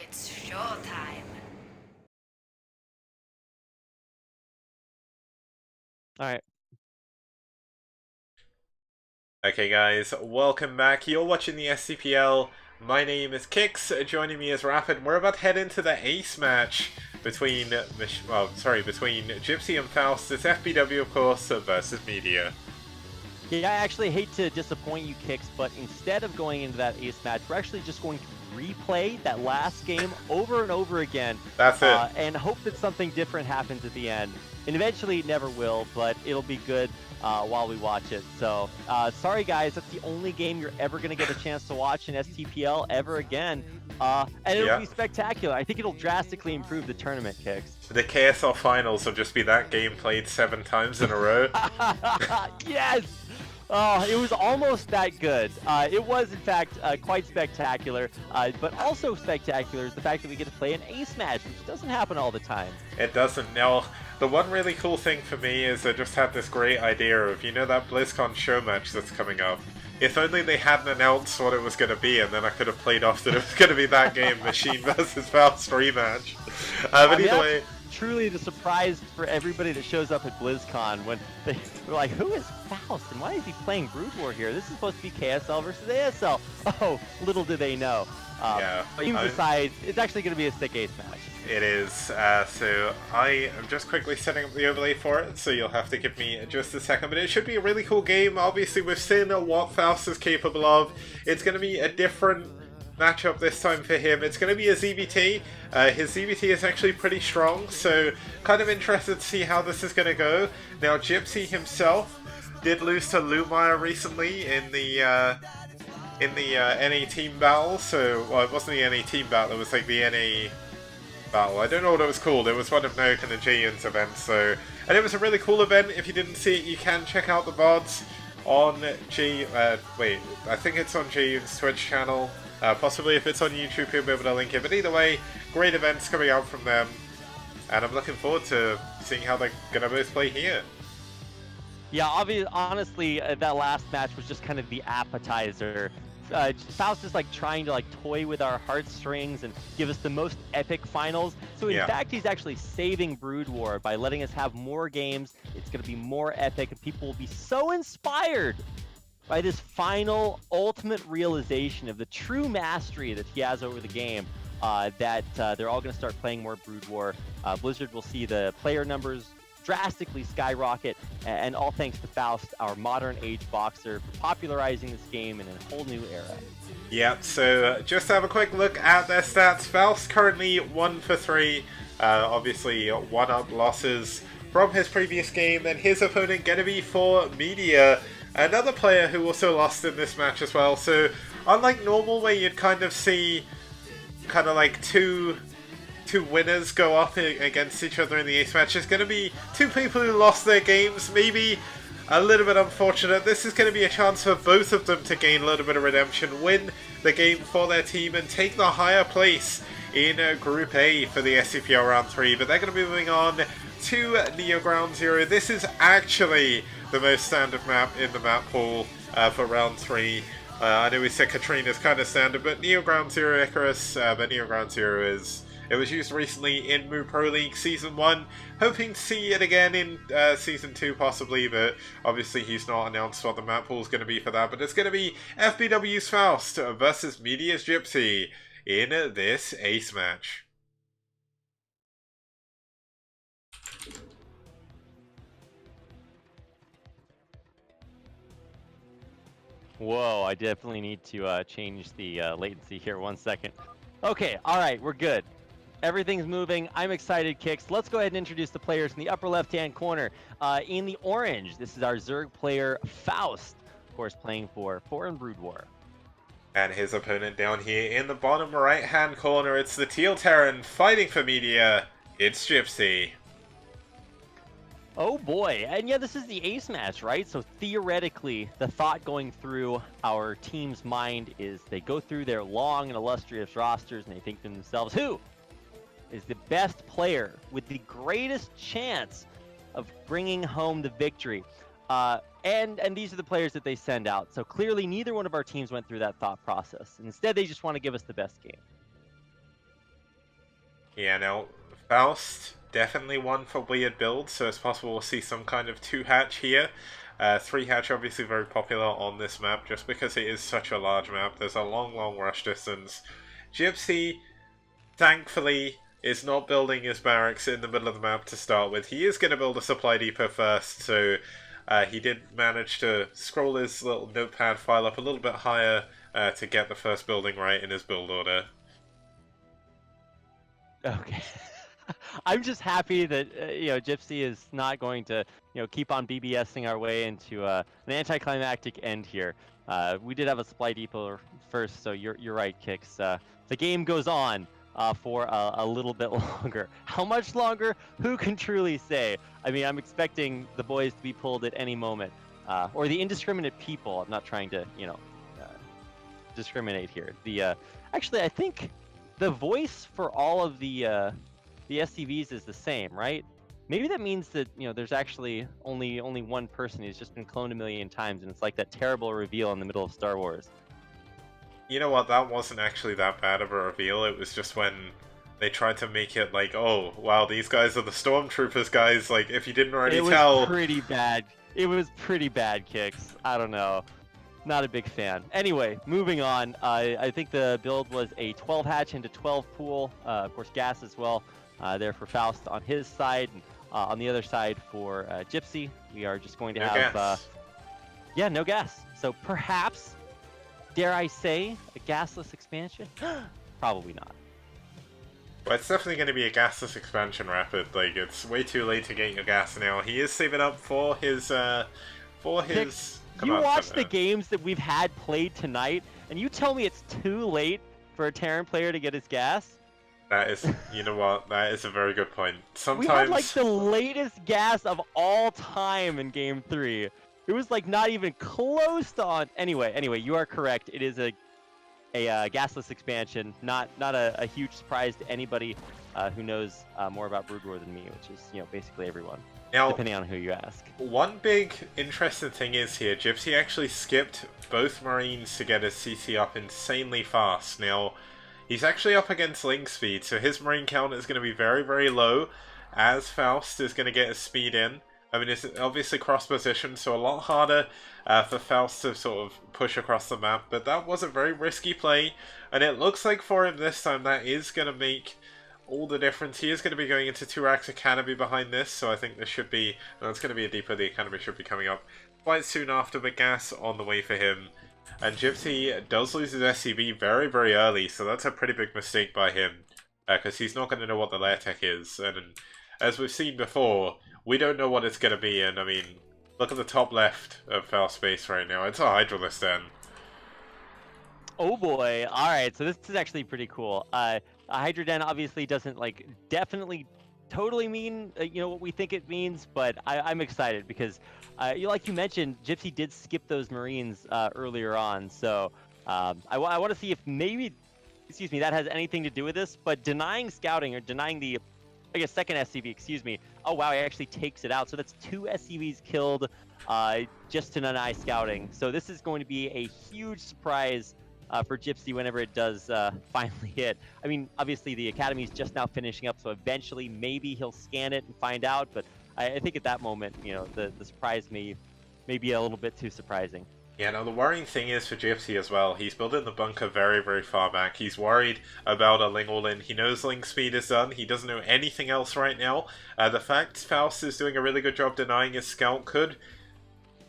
It's showtime. All right. Okay guys, welcome back. You're watching the STPL. My name is Kix, joining me is Rapid. We're about to head into the ace match between, between Gypsy and Faust. It's FBW, of course, versus Media. Yeah, I actually hate to disappoint you, Kicks, but instead of going into that ace match, we're actually just going to replay that last game over and over again That's it. and hope that something different happens at the end. And eventually it never will, but it'll be good while we watch it. So, sorry guys, that's the only game you're ever going to get a chance to watch in STPL ever again. And it'll be spectacular. I think it'll drastically improve the tournament, Kicks. The KSL finals will just be that game played 7 times in a row. Yes! Oh, it was almost that good. It was, in fact, quite spectacular. But also spectacular is the fact that we get to play an ace match, which doesn't happen all the time. It doesn't. Now, the one really cool thing for me is I just had this great idea of, you know, that BlizzCon show match that's coming up. If only they hadn't announced what it was going to be, and then I could have played off that it was going to be that game, Machine versus Faust rematch. But either way... Truly the surprise for everybody that shows up at BlizzCon when they're like, who is Faust and why is he playing Brood War here? This is supposed to be KSL versus ASL. Oh, little do they know. Yeah. But even besides, it's actually going to be a sick ace match. It is. So I am just quickly setting up the overlay for it, so you'll have to give me just a second. But it should be a really cool game. Obviously, we've seen what Faust is capable of. It's going to be a different matchup this time for him. It's going to be a ZBT. His ZBT is actually pretty strong, so kind of interested to see how this is going to go. Now, Gypsy himself did lose to Lumire recently in the NA team battle. So, well, it wasn't the NA team battle. It was like the NA battle. I don't know what it was called. It was one of Noak and Jaehyun's events. So, and it was a really cool event. If you didn't see it, you can check out the VODs on I think it's on Jaehyun's Twitch channel. Possibly if it's on YouTube, you'll be able to link it. But either way, great events coming out from them. And I'm looking forward to seeing how they're going to both play here. Yeah, honestly, that last match was just kind of the appetizer. Faust is like trying to toy with our heartstrings and give us the most epic finals. So in fact, he's actually saving Brood War by letting us have more games. It's going to be more epic, and people will be so inspired by this final ultimate realization of the true mastery that he has over the game, that they're all going to start playing more Brood War. Blizzard will see the player numbers drastically skyrocket, and all thanks to Faust, our modern age boxer, for popularizing this game in a whole new era. Yep, so just to have a quick look at their stats. Faust currently 1 for 3, obviously 1-up losses from his previous game, and his opponent going to be for Media, another player who also lost in this match as well. So unlike normal where you'd kind of see kind of like two winners go up against each other in the ace match, there's going to be 2 people who lost their games. Maybe a little bit unfortunate. This is going to be a chance for both of them to gain a little bit of redemption, win the game for their team, and take the higher place in Group A for the SCPL Round 3. But they're going to be moving on to Neo Ground Zero. This is actually the most standard map in the map pool for Round 3. I know we said Katrina's kind of standard, but Neo Ground Zero Icarus, but Neo Ground Zero is... It was used recently in Mu Pro League Season 1. Hoping to see it again in Season 2 possibly, but obviously he's not announced what the map pool is going to be for that. But it's going to be FBW's Faust versus Media's Gypsy in this ace match. Whoa, I definitely need to change the latency here. 1 second. Okay, all right, we're good. Everything's moving. I'm excited, Kicks. Let's go ahead and introduce the players in the upper left-hand corner. In the orange, this is our Zerg player, Faust, of course, playing for Foreign Brood War. And his opponent down here in the bottom right-hand corner, it's the Teal Terran fighting for Media. It's Gypsy. Oh boy, and yeah, this is the ace match, right? So theoretically, the thought going through our team's mind is they go through their long and illustrious rosters and they think to themselves, who is the best player with the greatest chance of bringing home the victory? And these are the players that they send out. So clearly neither one of our teams went through that thought process. Instead, they just want to give us the best game. Yeah, now, Faust, definitely one for weird builds, so it's possible we'll see some kind of 2-hatch here. 3-hatch obviously very popular on this map, just because it is such a large map. There's a long, long rush distance. Gypsy, thankfully, is not building his barracks in the middle of the map to start with. He is going to build a supply depot first, so he did manage to scroll his little notepad file up a little bit higher to get the first building right in his build order. Okay. I'm just happy that Gypsy is not going to keep on BBSing our way into an anticlimactic end here. We did have a supply depot first, so you're right, Kix. The game goes on for a little bit longer. How much longer? Who can truly say? I mean, I'm expecting the boys to be pulled at any moment, or the indiscriminate people. I'm not trying to discriminate here. Actually, I think the voice for all of the SCVs is the same, right? Maybe that means that there's actually only one person who's just been cloned a million times, and it's like that terrible reveal in the middle of Star Wars. You know what? That wasn't actually that bad of a reveal. It was just when they tried to make it like, oh, wow, these guys are the Stormtroopers guys. Like, if you didn't already tell. It was pretty bad. It was pretty bad, Kix. I don't know. Not a big fan. Anyway, moving on. I think the build was a 12 hatch into 12 pool. Of course, gas as well. There for Faust on his side. And, on the other side for Gypsy, we are just going to have... gas. Yeah, no gas. So perhaps, dare I say, a gasless expansion? Probably not. Well, it's definitely going to be a gasless expansion rapid. Like, it's way too late to get your gas now. He is saving up for his... You watch the games that we've had played tonight, and you tell me it's too late for a Terran player to get his gas? That is, you know what, that is a very good point. Sometimes... We had like the latest gas of all time in Game 3. It was like not even close to on... Anyway, you are correct. It is a gasless expansion, not a huge surprise to anybody who knows more about Brood War than me, which is, basically everyone. Now, depending on who you ask. One big interesting thing is here, Gypsy actually skipped both Marines to get his CC up insanely fast. Now, he's actually up against link speed, so his Marine count is going to be very, very low, as Faust is going to get his speed in. I mean, it's obviously cross-position, so a lot harder for Faust to sort of push across the map, but that was a very risky play, and it looks like for him this time that is going to make all the difference. He is going to be going into 2-Rax Academy behind this, so I think this should be... No, it's going to be a depot. The Academy should be coming up quite soon after, but gas on the way for him. And Gypsy does lose his SCV very, very early, so that's a pretty big mistake by him, because he's not going to know what the lair tech is. And as we've seen before, we don't know what it's going to be, and I mean, look at the top left of Foul Space right now. It's a Hydralisk Den. Oh boy, alright, so this is actually pretty cool. A Hydra Den obviously doesn't, definitely totally mean, what we think it means, but I'm excited because, like you mentioned, Gypsy did skip those Marines earlier on, so I want to see if maybe, that has anything to do with this, but denying scouting, or denying the, I guess, second SCV, oh wow, he actually takes it out, so that's 2 SCVs killed just to deny scouting, so this is going to be a huge surprise for Gypsy whenever it does finally hit. I mean, obviously the Academy's just now finishing up, so eventually maybe he'll scan it and find out, but I think at that moment, the surprise may be a little bit too surprising. Yeah, now the worrying thing is for Gypsy as well, he's building the bunker very, very far back. He's worried about a Ling all-in. He knows Ling speed is done. He doesn't know anything else right now. The fact Faust is doing a really good job denying his scout could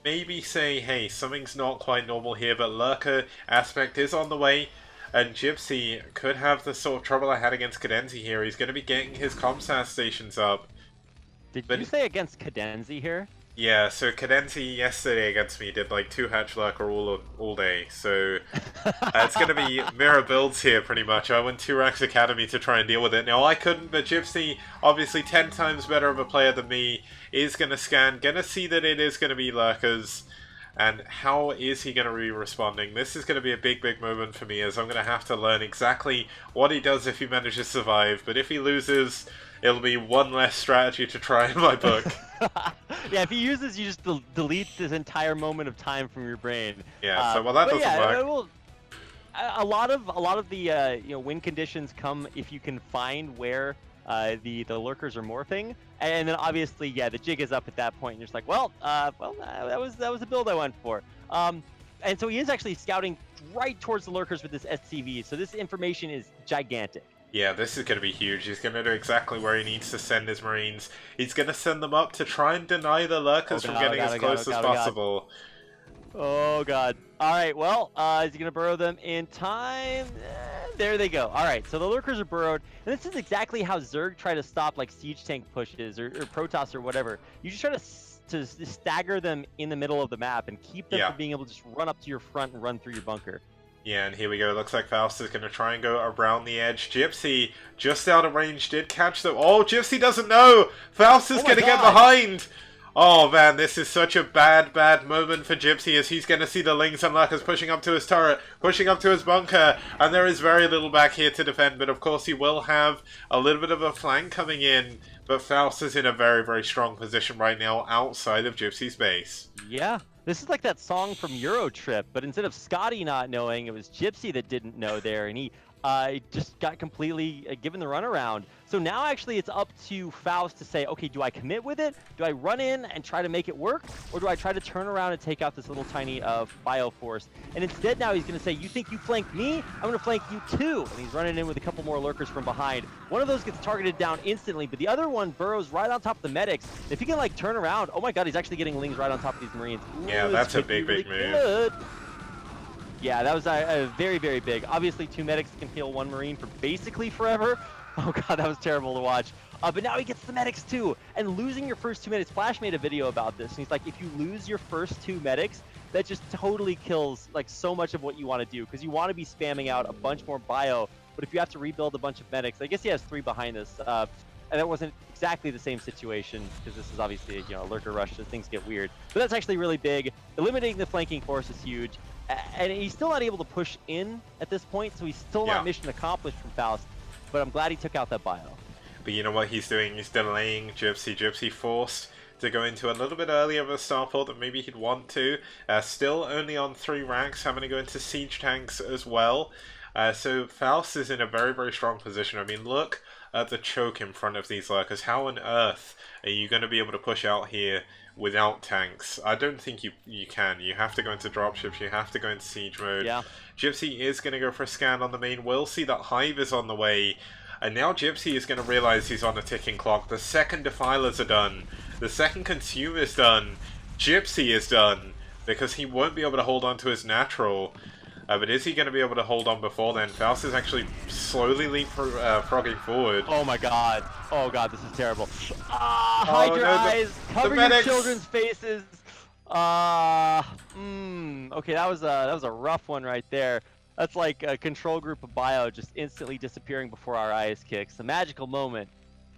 maybe say, hey, something's not quite normal here, but Lurker aspect is on the way, and Gypsy could have the sort of trouble I had against Cadenzi here. He's going to be getting his Comsat stations up. Did you say against Cadenzi here? Yeah, so Cadenzi yesterday against me did like 2-hatch Lurker all day, so it's going to be mirror builds here pretty much. I went 2-Rax Academy to try and deal with it. Now I couldn't, but Gypsy, obviously 10 times better of a player than me, is going to scan, going to see that it is going to be Lurkers, and how is he going to be responding? This is going to be a big, big moment for me, as I'm going to have to learn exactly what he does if he manages to survive, but if he loses, it'll be one less strategy to try in my book. Yeah, if he uses, you just delete this entire moment of time from your brain. Yeah, so well that doesn't work. Well, a lot of the win conditions come if you can find where the lurkers are morphing, and then obviously, yeah, the jig is up at that point, and you're just like, well, that was the build I went for. And so he is actually scouting right towards the lurkers with this SCV. So this information is gigantic. Yeah, this is going to be huge. He's going to know exactly where he needs to send his Marines. He's going to send them up to try and deny the lurkers from getting as close as possible. Oh, God. All right, well, is he going to burrow them in time? There they go. All right, so the lurkers are burrowed. And this is exactly how Zerg try to stop, like, siege tank pushes or Protoss or whatever. You just try to stagger them in the middle of the map and keep them from being able to just run up to your front and run through your bunker. Yeah, and here we go. It looks like Faust is going to try and go around the edge. Gypsy, just out of range, did catch them. Oh, Gypsy doesn't know! Faust is going to get behind! Oh man, this is such a bad moment for Gypsy as he's going to see the Lings and Lurkers pushing up to his turret, pushing up to his bunker, and there is very little back here to defend, but of course he will have a little bit of a flank coming in, but Faust is in a very strong position right now outside of Gypsy's base. Yeah. This is like that song from Euro Trip, but instead of Scotty not knowing, it was Gypsy that didn't know there, and he just got completely given the runaround. So now actually it's up to Faust to say, okay, do I commit with it? Do I run in and try to make it work? Or do I try to turn around and take out this little tiny Bioforce? And instead now he's going to say, you think you flanked me? I'm going to flank you too. And he's running in with a couple more lurkers from behind. One of those gets targeted down instantly, but the other one burrows right on top of the medics. If he can like turn around, oh my god, he's actually getting Lings right on top of these Marines. Ooh, yeah, that's a big move. Good. Yeah, that was a very big. Obviously, 2 medics can heal 1 Marine for basically forever. Oh god, that was terrible to watch. But now he gets the medics too. And losing your first 2 medics, Flash made a video about this. And he's like, if you lose your first 2 medics, that just totally kills like so much of what you want to do. Because you want to be spamming out a bunch more bio. But if you have to rebuild a bunch of medics, I guess he has 3 behind this. And that wasn't exactly the same situation because this is obviously, you know, a lurker rush, so things get weird. But that's actually really big. Eliminating the flanking force is huge. And he's still not able to push in at this point, so he's still not mission accomplished from Faust. But I'm glad he took out that bio. But you know what he's doing? He's delaying Gypsy. Gypsy forced to go into a little bit earlier of a starport than maybe he'd want to. Still only on 3 ranks, having to go into siege tanks as well. So Faust is in a very strong position. I mean, look at the choke in front of these lurkers. How on earth are you going to be able to push out here without tanks? I don't think you can. You have to go into dropships. You have to go into siege mode. Yeah. Gypsy is going to go for a scan on the main. We'll see that Hive is on the way. And now Gypsy is going to realize he's on a ticking clock. The second Defilers are done. The second Consume is done. Gypsy is done. Because he won't be able to hold on to his natural. But is he going to be able to hold on before then? Faust is actually slowly leapfrogging forward. Oh my god. Oh god, this is terrible. Hide your eyes. Cover your children's faces. Okay, that was a rough one right there. That's like a control group of bio just instantly disappearing before our eyes kicks. A magical moment.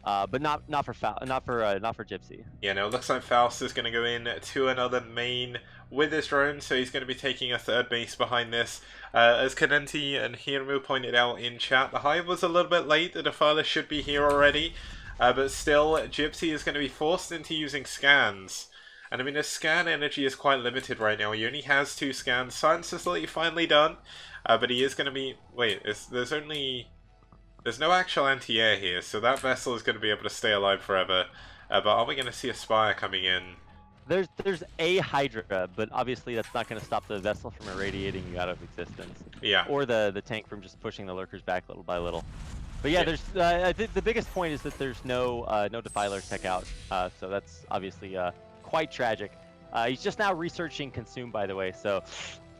But not for Gypsy. Yeah, no, it looks like Faust is going to go in to another main with his drone, so he's going to be taking a 3rd base behind this. As Cadenti and Hirmu pointed out in chat, the Hive was a little bit late. The Defiler should be here already, but still, Gypsy is going to be forced into using scans. And I mean, his scan energy is quite limited right now. He only has 2 scans. Science Facility finally done, but he is going to be... Wait, there's no actual anti-air here, so that vessel is going to be able to stay alive forever. But are we going to see a Spire coming in? There's a Hydra, but obviously that's not going to stop the vessel from irradiating you out of existence. Yeah. Or the tank from just pushing the lurkers back little by little. But yeah, there's I think the biggest point is that there's no Defiler tech out, so that's obviously quite tragic. He's just now researching Consume, by the way, so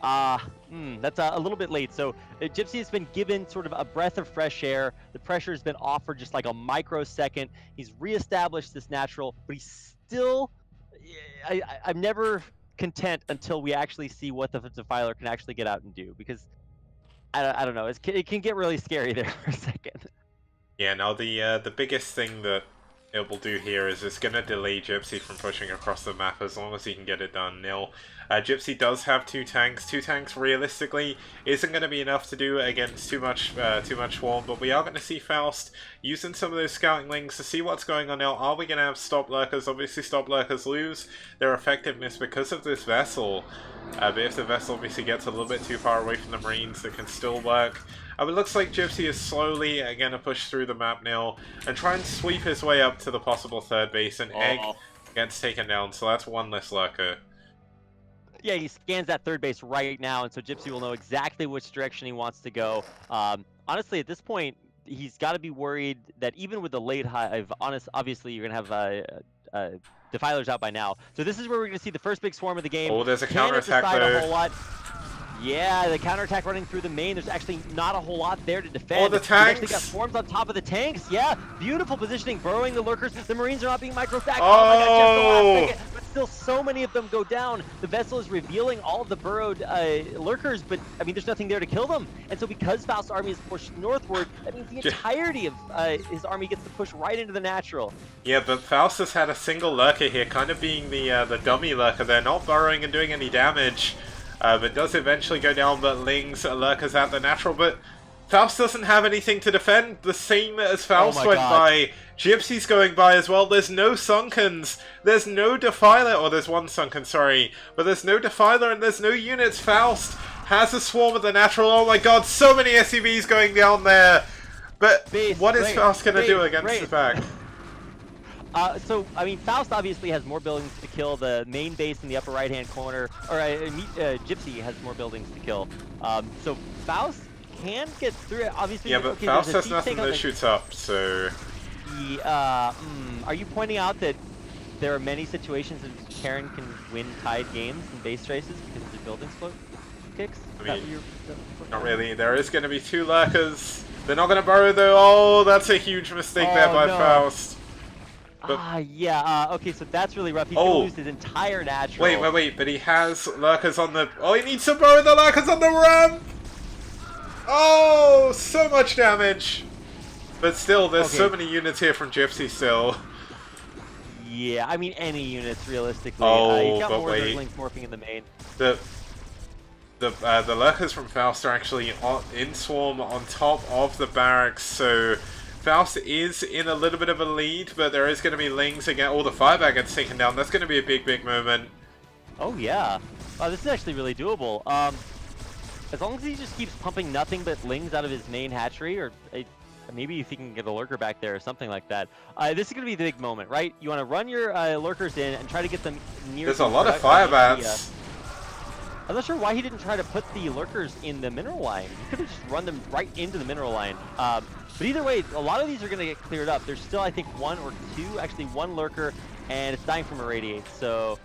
that's a little bit late. So Gypsy has been given sort of a breath of fresh air. The pressure has been offered just like a microsecond. He's reestablished this natural, but he's still... I'm never content until we actually see what the Defiler can actually get out and do, because I don't know, it can get really scary there for a second. Yeah, now the biggest thing that it will do here is it's going to delay Gypsy from pushing across the map as long as he can get it done. Gypsy does have 2 tanks. 2 tanks realistically isn't going to be enough to do against too much swarm, but we are going to see Faust using some of those scouting links to see what's going on now. Are we going to have stop lurkers? Obviously stop lurkers lose their effectiveness because of this vessel. But if the Vessel obviously gets a little bit too far away from the Marines, it can still work. It looks like Gypsy is slowly going to push through the map now and try and sweep his way up to the possible third base, and Egg gets taken down, so that's one less lurker. Yeah, he scans that third base right now, and so Gypsy will know exactly which direction he wants to go. Honestly, at this point, he's got to be worried that even with the late hive, obviously you're going to have Defilers out by now. So this is where we're going to see the first big swarm of the game. Oh, there's a counterattack though. A whole lot. Yeah, the counterattack running through the main. There's actually not a whole lot there to defend. Oh, the tanks! He's actually got swarms on top of the tanks. Yeah, beautiful positioning, burrowing the lurkers. The Marines are not being micro-stacked. Oh! My God, just the last second. But still, so many of them go down. The Vessel is revealing all of the burrowed lurkers, but, I mean, there's nothing there to kill them. And so because Faust's army is pushed northward, that means the entirety of his army gets to push right into the natural. Yeah, but Faust has had a single lurker here, kind of being the dummy lurker there, not burrowing and doing any damage. But does eventually go down, but Ling's lurkers at the natural, but Faust doesn't have anything to defend. The same as Faust went by. Gypsy's going by as well. There's no Sunkens. There's no Defiler. Or there's one Sunken, sorry. But there's no Defiler and there's no units. Faust has a swarm at the natural. Oh my god, so many SCVs going down there. But what is Faust going to do against the back? So, I mean, Faust obviously has more buildings to kill. The main base in the upper right-hand corner, or Gypsy has more buildings to kill. So Faust can get through it, obviously. Yeah, but Faust has nothing that shoots up, so... are you pointing out that there are many situations in which Karen can win tied games in base races because of their building split kicks? I mean, not really. There is going to be two lurkers. They're not going to burrow, though. Oh, that's a huge mistake there by Faust. Okay, so that's really rough. He's going to lose his entire natural. Wait, but he has lurkers on the... Oh, he needs to burrow the lurkers on the ramp! Oh, so much damage! But still, there's so many units here from Gypsy still. Yeah, I mean, any units, realistically. Oh, he's got but more wait. Zerglings morphing in the main. The lurkers from Faust are actually in swarm on top of the barracks, so... Faust is in a little bit of a lead, but there is going to be Lings again. Oh, the Firebag gets taken down. That's going to be a big moment. Oh, yeah. This is actually really doable. As long as he just keeps pumping nothing but Lings out of his main hatchery, or maybe if he can get a lurker back there or something like that. This is going to be the big moment, right? You want to run your lurkers in and try to get them near... There's a lot of Firebats. I'm not sure why he didn't try to put the lurkers in the mineral line. He could have just run them right into the mineral line. But either way, a lot of these are going to get cleared up. There's still, I think, one lurker, and it's dying from irradiate. So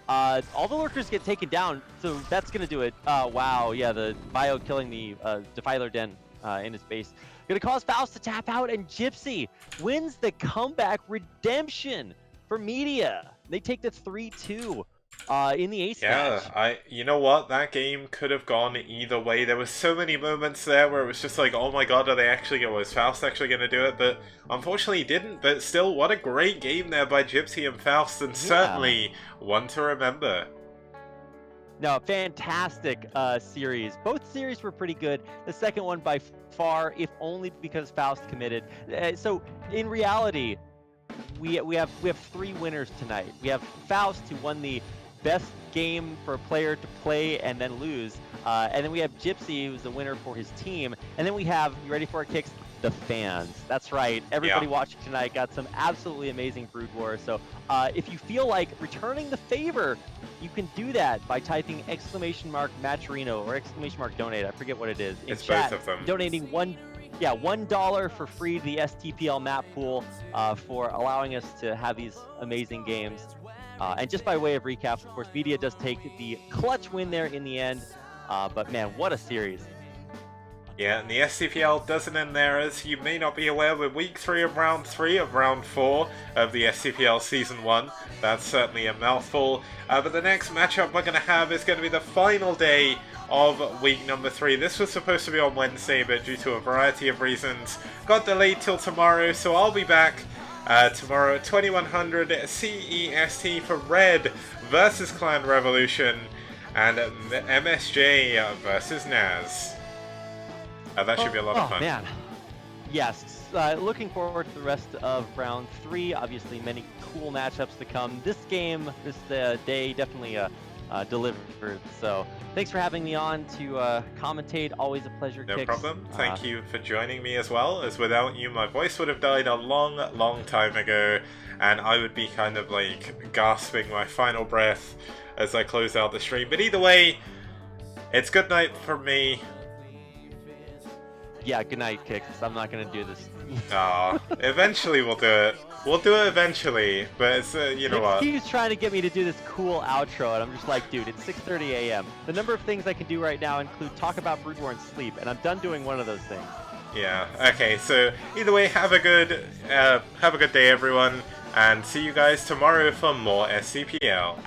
all the lurkers get taken down, so that's going to do it. Wow, yeah, the bio killing the Defiler Den in his base. Going to cause Faust to tap out, and Gypsy wins the comeback redemption for Media. They take the 3-2. In the ace match. You know what? That game could have gone either way. There was so many moments there where it was just like, oh my god, are they actually going to, was Faust actually going to do it? But unfortunately he didn't. But still, what a great game there by Gypsy and Faust, and certainly one to remember. No, fantastic series. Both series were pretty good. The second one by far, if only because Faust committed. So in reality, we have three winners tonight. We have Faust, who won the best game for a player to play and then lose. And then we have Gypsy, who's the winner for his team. And then we have, you ready for it, Kicks? The fans. That's right. Everybody watching tonight got some absolutely amazing Brood War. So if you feel like returning the favor, you can do that by typing !Matcherino or !Donate. I forget what it is. In it's chat, both of them. Donating $1 for free to the STPL map pool for allowing us to have these amazing games. And just by way of recap, of course, Media does take the clutch win there in the end. But man, what a series. Yeah, and the STPL doesn't end there. As you may not be aware, we're week 3 of round 3 of round 4 of the STPL season 1. That's certainly a mouthful. But the next matchup we're going to have is going to be the final day of week number 3. This was supposed to be on Wednesday, but due to a variety of reasons, got delayed till tomorrow. So I'll be back tomorrow at 2100 CEST for Red versus Clan Revolution and MSJ versus Naz. That should be a lot of fun. Man. Yes, looking forward to the rest of round 3. Obviously, many cool matchups to come. This game, this day, definitely delivered. So thanks for having me on to commentate. Always a pleasure. No Kicks. problem. Thank you for joining me as well, as without you my voice would have died a long, long time ago, and I would be kind of like gasping my final breath as I close out the stream. But either way, it's good night from me. Yeah, good night, Kicks. I'm not gonna do this. Eventually we'll do it. We'll do it eventually, but it's, you know what? He's trying to get me to do this cool outro, and I'm just like, dude, it's 6:30 a.m. The number of things I can do right now include talk about Brood War and sleep, and I'm done doing one of those things. Yeah. Okay. So either way, have a good day, everyone, and see you guys tomorrow for more STPL.